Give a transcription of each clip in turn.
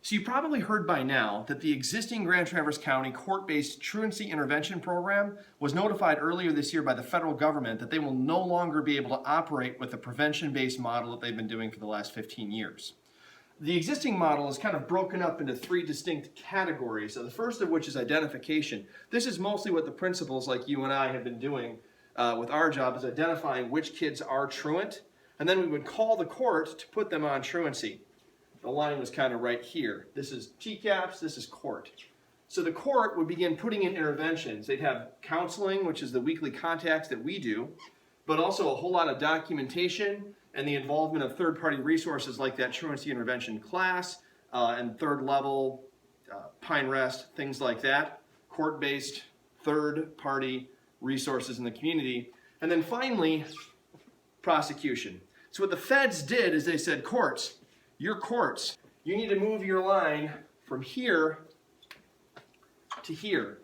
So you probably heard by now that the existing Grand Traverse County court-based truancy intervention program was notified earlier this year by the federal government that they will no longer be able to operate with the prevention-based model that they've been doing for the last 15 years. The existing model is kind of broken up into three distinct categories. So the first of which is identification. This is mostly what the principals like you and I have been doing with our job, is identifying which kids are truant, and then we would call the court to put them on truancy. The line was kind of right here. This is TCAPS, this is court. So the court would begin putting in interventions. They'd have counseling, which is the weekly contacts that we do, but also a whole lot of documentation and the involvement of third-party resources like that truancy intervention class and third level, Pine Rest, things like that, court-based third-party resources in the community. And then finally, prosecution. So what the feds did is they said, courts, your courts, you need to move your line from here to here.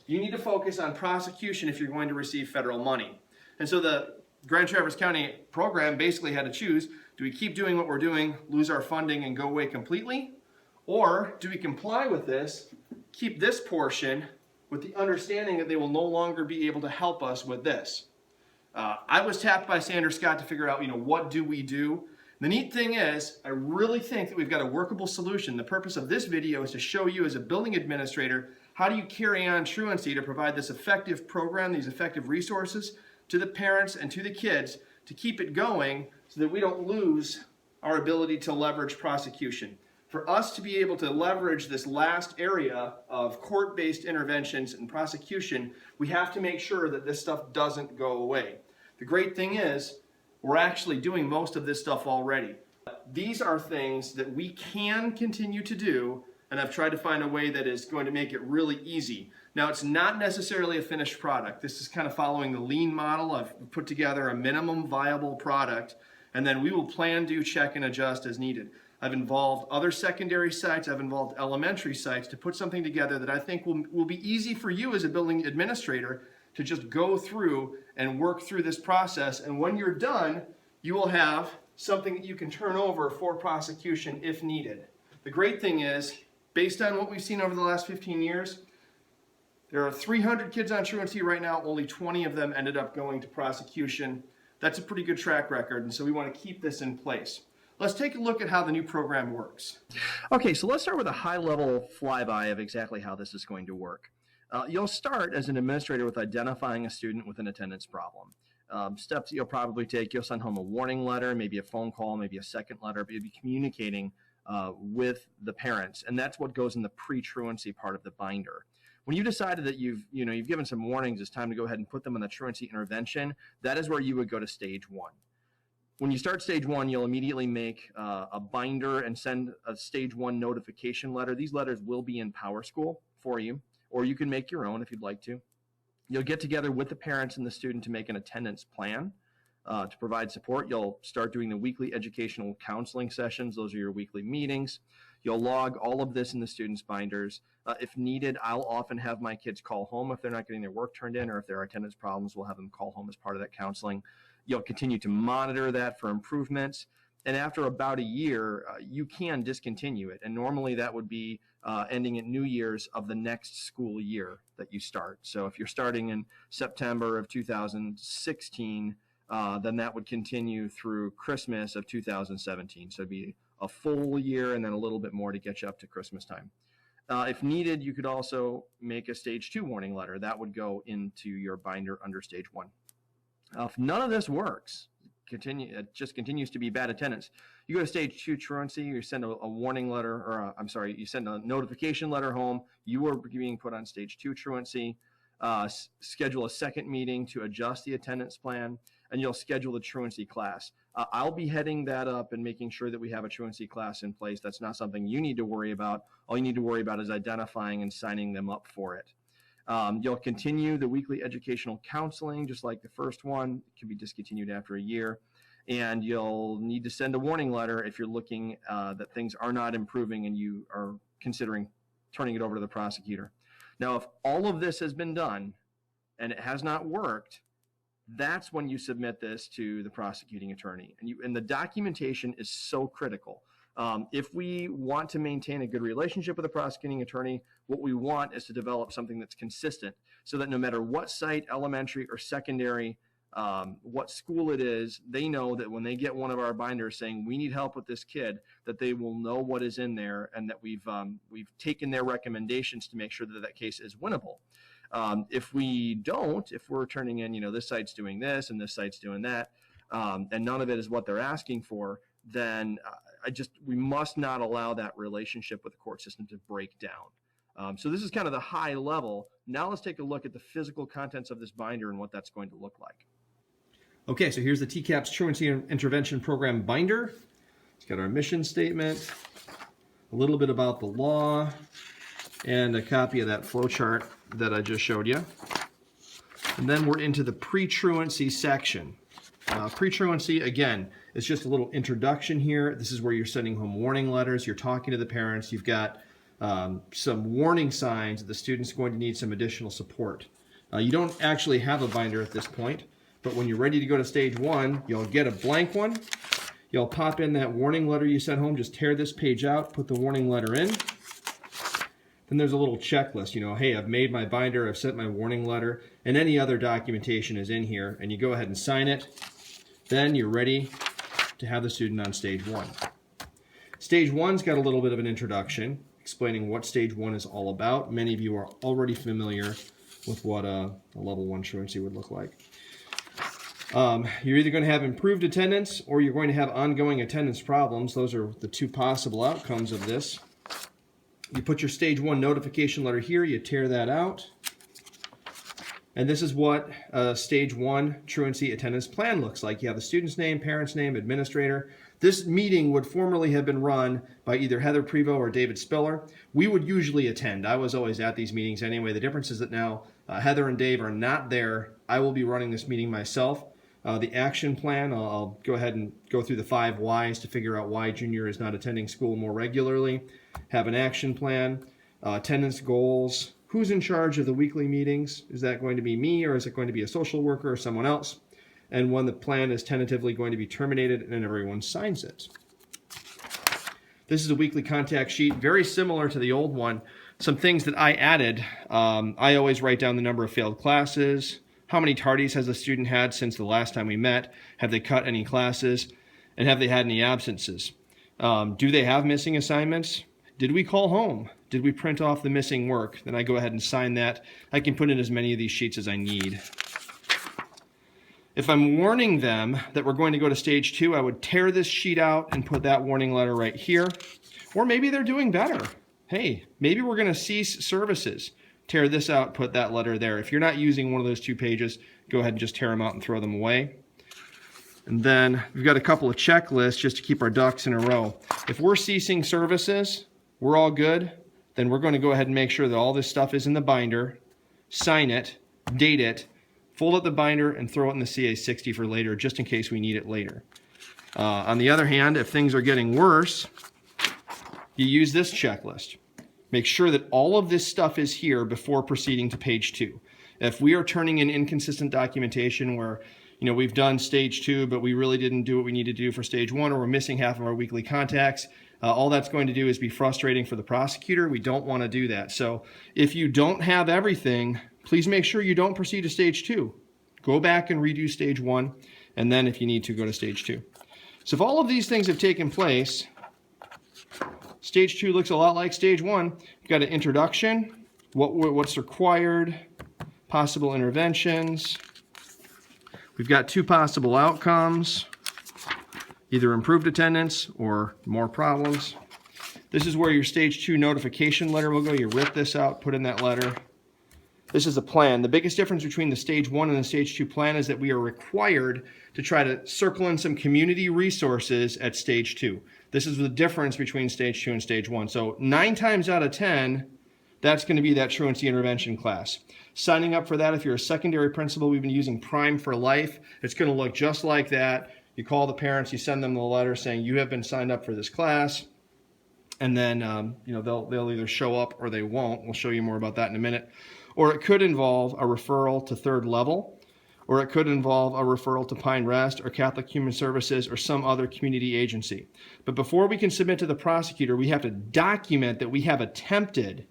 You need to focus on prosecution if you're going to receive federal money. And so the Grand Traverse County program basically had to choose, do we keep doing what we're doing, lose our funding and go away completely? Or do we comply with this, keep this portion with the understanding that they will no longer be able to help us with this? I was tapped by Sandra Scott to figure out, what do we do? The neat thing is, I really think that we've got a workable solution. The purpose of this video is to show you as a building administrator, how do you carry on truancy to provide this effective program, these effective resources to the parents and to the kids to keep it going so that we don't lose our ability to leverage prosecution. For us to be able to leverage this last area of court-based interventions and prosecution, we have to make sure that this stuff doesn't go away. The great thing is, we're actually doing most of this stuff already. These are things that we can continue to do, and I've tried to find a way that is going to make it really easy. Now, it's not necessarily a finished product. This is kind of following the lean model. I've put together a minimum viable product, and then we will plan, do, check, and adjust as needed. I've involved other secondary sites, I've involved elementary sites to put something together that I think will be easy for you as a building administrator to just go through and work through this process. And when you're done, you will have something that you can turn over for prosecution if needed. The great thing is, based on what we've seen over the last 15 years, there are 300 kids on truancy right now, only 20 of them ended up going to prosecution. That's a pretty good track record, and so we want to keep this in place. Let's take a look at how the new program works. Okay, so let's start with a high-level flyby of exactly how this is going to work. You'll start as an administrator with identifying a student with an attendance problem. Steps that you'll probably take, you'll send home a warning letter, maybe a phone call, maybe a second letter, but you'll be communicating with the parents, and that's what goes in the pre-truancy part of the binder. When you decided that you've given some warnings, it's time to go ahead and put them on the truancy intervention, that is where you would go to stage one. When you start stage one, you'll immediately make a binder and send a stage one notification letter. These letters will be in PowerSchool for you, or you can make your own if you'd like to. You'll get together with the parents and the student to make an attendance plan to provide support. You'll start doing the weekly educational counseling sessions. Those are your weekly meetings. You'll log all of this in the students' binders. If needed, I'll often have my kids call home if they're not getting their work turned in, or if there are attendance problems, we'll have them call home as part of that counseling. You'll continue to monitor that for improvements. And after about a year, you can discontinue it. And normally that would be ending at New Year's of the next school year that you start. So if you're starting in September of 2016, then that would continue through Christmas of 2017. So it'd be a full year and then a little bit more to get you up to Christmas time. If needed, you could also make a stage 2 warning letter. That would go into your binder under stage 1. If none of this works, it just continues to be bad attendance, you go to stage 2 truancy, you send a warning letter, or you send a notification letter home, you are being put on stage 2 truancy, schedule a second meeting to adjust the attendance plan, and you'll schedule the truancy class. I'll be heading that up and making sure that we have a truancy class in place. That's not something you need to worry about. All you need to worry about is identifying and signing them up for it. You'll continue the weekly educational counseling, just like the first one. It can be discontinued after a year. And you'll need to send a warning letter if you're looking that things are not improving and you are considering turning it over to the prosecutor. Now, if all of this has been done and it has not worked, that's when you submit this to the prosecuting attorney. And the documentation is so critical. If we want to maintain a good relationship with a prosecuting attorney, what we want is to develop something that's consistent so that no matter what site, elementary or secondary, what school it is, they know that when they get one of our binders saying we need help with this kid, that they will know what is in there and that we've taken their recommendations to make sure that that case is winnable. If we don't, if we're turning in, this site's doing this and this site's doing that, and none of it is what they're asking for, then we must not allow that relationship with the court system to break down. So this is kind of the high level. Now let's take a look at the physical contents of this binder and what that's going to look like. Okay, so here's the TCAPS Truancy Intervention Program binder. It's got our mission statement, a little bit about the law, and a copy of that flow chart that I just showed you. And then we're into the pre-truancy section. Pre-truancy, again, is just a little introduction here. This is where you're sending home warning letters. You're talking to the parents. You've got some warning signs that the student's going to need some additional support. You don't actually have a binder at this point, but when you're ready to go to stage 1, you'll get a blank one. You'll pop in that warning letter you sent home. Just tear this page out, put the warning letter in. Then there's a little checklist, hey, I've made my binder, I've sent my warning letter, and any other documentation is in here, and you go ahead and sign it. Then you're ready to have the student on stage 1. Stage 1's got a little bit of an introduction, explaining what stage 1 is all about. Many of you are already familiar with what a level 1 truancy would look like. You're either going to have improved attendance or you're going to have ongoing attendance problems. Those are the two possible outcomes of this. You put your stage 1 notification letter here, you tear that out. And this is what a stage 1 truancy attendance plan looks like. You have the student's name, parent's name, administrator. This meeting would formerly have been run by either Heather Prevost or David Spiller. We would usually attend. I was always at these meetings anyway. The difference is that now Heather and Dave are not there. I will be running this meeting myself. The action plan, I'll go ahead and go through the 5 whys to figure out why Junior is not attending school more regularly. Have an action plan, attendance goals, who's in charge of the weekly meetings? Is that going to be me or is it going to be a social worker or someone else? And when the plan is tentatively going to be terminated and everyone signs it. This is a weekly contact sheet, very similar to the old one. Some things that I added, I always write down the number of failed classes. How many tardies has the student had since the last time we met? Have they cut any classes? And have they had any absences? Do they have missing assignments? Did we call home? Did we print off the missing work? Then I go ahead and sign that. I can put in as many of these sheets as I need. If I'm warning them that we're going to go to stage 2, I would tear this sheet out and put that warning letter right here. Or maybe they're doing better. Hey, maybe we're going to cease services. Tear this out, put that letter there. If you're not using one of those 2 pages, go ahead and just tear them out and throw them away. And then we've got a couple of checklists just to keep our ducks in a row. If we're ceasing services, we're all good, then we're going to go ahead and make sure that all this stuff is in the binder, sign it, date it, fold up the binder, and throw it in the CA60 for later, just in case we need it later. On the other hand, if things are getting worse, you use this checklist. Make sure that all of this stuff is here before proceeding to page 2. If we are turning in inconsistent documentation where we've done stage 2, but we really didn't do what we need to do for stage 1, or we're missing half of our weekly contacts, all that's going to do is be frustrating for the prosecutor. We don't want to do that. So if you don't have everything, please make sure you don't proceed to stage 2. Go back and redo stage 1, and then if you need to, go to stage 2. So if all of these things have taken place, stage 2 looks a lot like stage 1. You've got an introduction, what's required, possible interventions. We've got 2 possible outcomes, either improved attendance or more problems. This is where your stage 2 notification letter will go. You rip this out, put in that letter. This is a plan. The biggest difference between the stage 1 and the stage 2 plan is that we are required to try to circle in some community resources at stage 2. This is the difference between stage 2 and stage 1. So 9 times out of 10, that's going to be that truancy intervention class. Signing up for that, if you're a secondary principal, we've been using Prime for Life. It's going to look just like that. You call the parents, you send them the letter saying you have been signed up for this class, and then they'll either show up or they won't. We'll show you more about that in a minute. Or it could involve a referral to 3rd level, or it could involve a referral to Pine Rest or Catholic Human Services or some other community agency. But before we can submit to the prosecutor, we have to document that we have attempted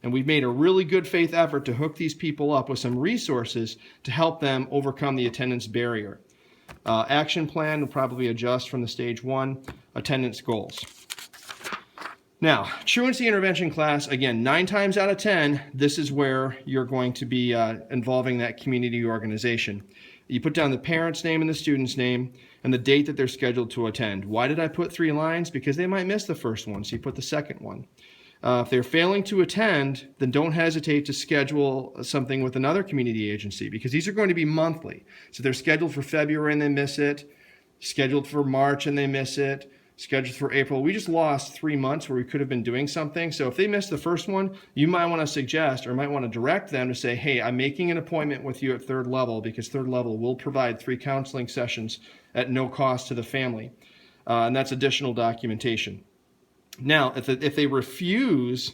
and we've made a really good faith effort to hook these people up with some resources to help them overcome the attendance barrier. Action plan will probably adjust from the stage 1 attendance goals. Now, truancy intervention class, again, 9 times out of 10, this is where you're going to be involving that community organization. You put down the parent's name and the student's name and the date that they're scheduled to attend. Why did I put 3 lines? Because they might miss the first one, so you put the second one. If they're failing to attend, then don't hesitate to schedule something with another community agency, because these are going to be monthly. So they're scheduled for February and they miss it, scheduled for March and they miss it, scheduled for April. We just lost 3 months where we could have been doing something. So if they missed the first one, you might want to suggest or might want to direct them to say, hey, I'm making an appointment with you at 3rd level, because 3rd level will provide 3 counseling sessions at no cost to the family. And that's additional documentation. Now, if they refuse,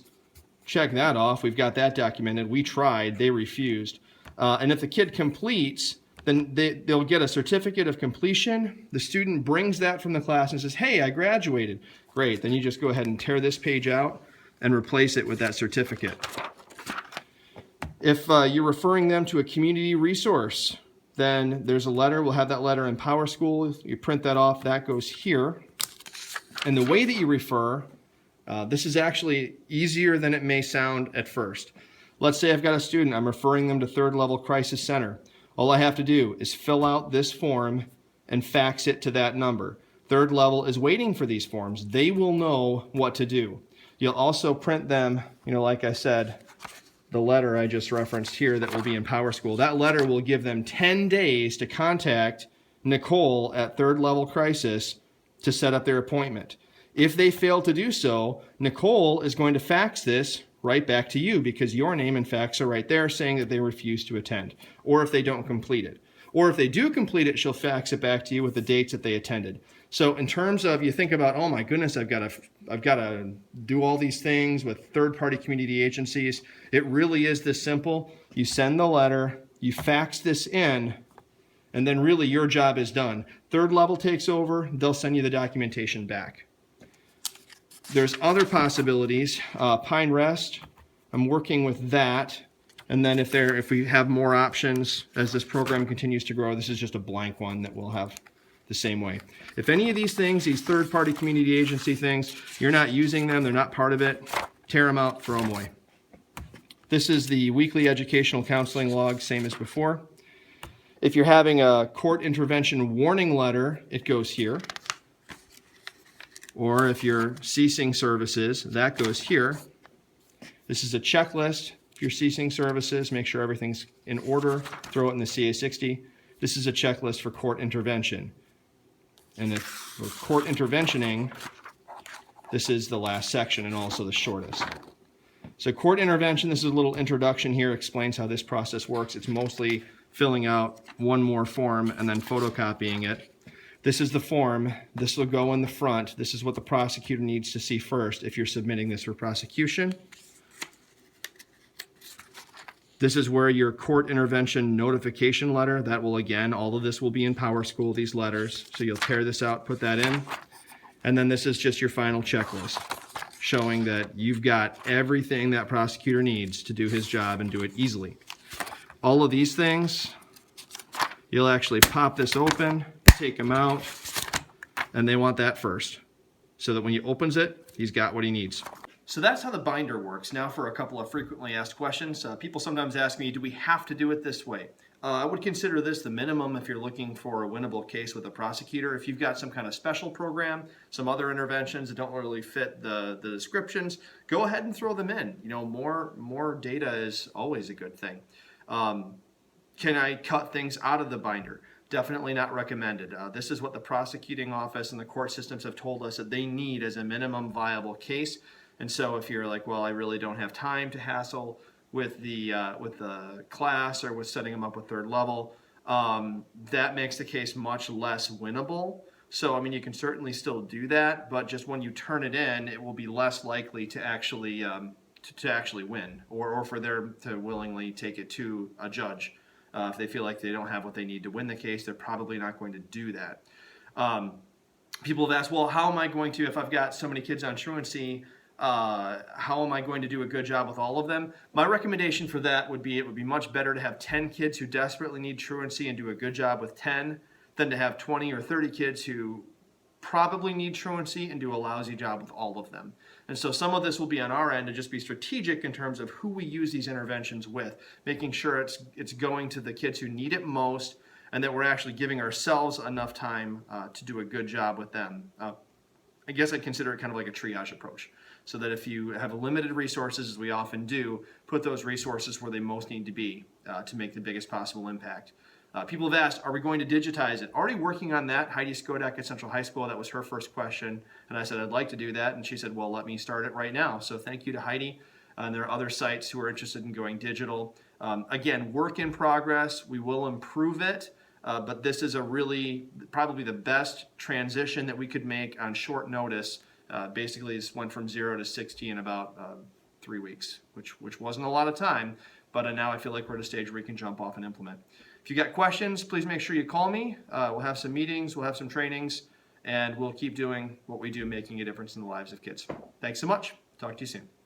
check that off. We've got that documented. We tried, they refused. And if the kid completes, then they'll get a certificate of completion. The student brings that from the class and says, hey, I graduated. Great, then you just go ahead and tear this page out and replace it with that certificate. If you're referring them to a community resource, then there's a letter. We'll have that letter in PowerSchool. You print that off, that goes here. And the way that you refer, this is actually easier than it may sound at first. Let's say I've got a student, I'm referring them to 3rd level crisis center. All I have to do is fill out this form and fax it to that number. 3rd level is waiting for these forms. They will know what to do. You'll also print them, like I said, the letter I just referenced here that will be in PowerSchool. That letter will give them 10 days to contact Nicole at 3rd level crisis to set up their appointment. If they fail to do so, Nicole is going to fax this right back to you, because your name and fax are right there saying that they refuse to attend, or if they don't complete it. Or if they do complete it, she'll fax it back to you with the dates that they attended. So in terms of, you think about, oh my goodness, I've got to do all these things with third-party community agencies. It really is this simple. You send the letter, you fax this in, and then really your job is done. 3rd level takes over, they'll send you the documentation back. There's other possibilities. Pine Rest, I'm working with that. And then if we have more options as this program continues to grow, this is just a blank one that we'll have the same way. If any of these things, these third-party community agency things, you're not using them, they're not part of it, tear them out, throw them away. This is the weekly educational counseling log, same as before. If you're having a court intervention warning letter, it goes here. Or if you're ceasing services, that goes here. This is a checklist. If you're ceasing services, make sure everything's in order, throw it in the CA60. This is a checklist for court intervention. And if we're court interventioning, this is the last section and also the shortest. So court intervention, this is a little introduction here, explains how this process works. It's mostly filling out one more form and then photocopying it. This is the form. This will go in the front. This is what the prosecutor needs to see first if you're submitting this for prosecution. This is where your court intervention notification letter, that will again, all of this will be in PowerSchool, these letters. So you'll tear this out, put that in. And then this is just your final checklist, showing that you've got everything that prosecutor needs to do his job and do it easily. All of these things, you'll actually pop this open, take them out, and they want that first, so that when he opens it, he's got what he needs. So that's how the binder works. Now for a couple of frequently asked questions. People sometimes ask me, do we have to do it this way? I would consider this the minimum if you're looking for a winnable case with a prosecutor. If you've got some kind of special program, some other interventions that don't really fit the descriptions, go ahead and throw them in. You know, more data is always a good thing. Can I cut things out of the binder? Definitely not recommended. This is what the prosecuting office and the court systems have told us that they need as a minimum viable case. And so if you're like, well, I really don't have time to hassle with the class or with setting them up with third level, that makes the case much less winnable. So, I mean, you can certainly still do that, but just when you turn it in, it will be less likely to actually win, or for them to willingly take it to a judge If they feel like they don't have what they need to win the case, they're probably not going to do that. People have asked, well, how am I going to, if I've got so many kids on truancy, how am I going to do a good job with all of them? My recommendation for that would be, it would be much better to have 10 kids who desperately need truancy and do a good job with 10 than to have 20 or 30 kids who probably need truancy and do a lousy job with all of them. And so some of this will be on our end to just be strategic in terms of who we use these interventions with, making sure it's going to the kids who need it most, and that we're actually giving ourselves enough time to do a good job with them. I guess I consider it kind of like a triage approach, so that if you have limited resources, as we often do, put those resources where they most need to be to make the biggest possible impact. People have asked, are we going to digitize it? Already working on that. Heidi Skodak at Central High School, that was her first question. And I said, I'd like to do that. And she said, well, let me start it right now. So thank you to Heidi. And there are other sites who are interested in going digital. Again, work in progress. We will improve it. But this is probably the best transition that we could make on short notice. Basically, this went from 0 to 60 in about 3 weeks, which wasn't a lot of time. But now I feel like we're at a stage where we can jump off and implement. If you got questions, please make sure you call me. We'll have some meetings, we'll have some trainings, and we'll keep doing what we do, making a difference in the lives of kids. Thanks so much. Talk to you soon.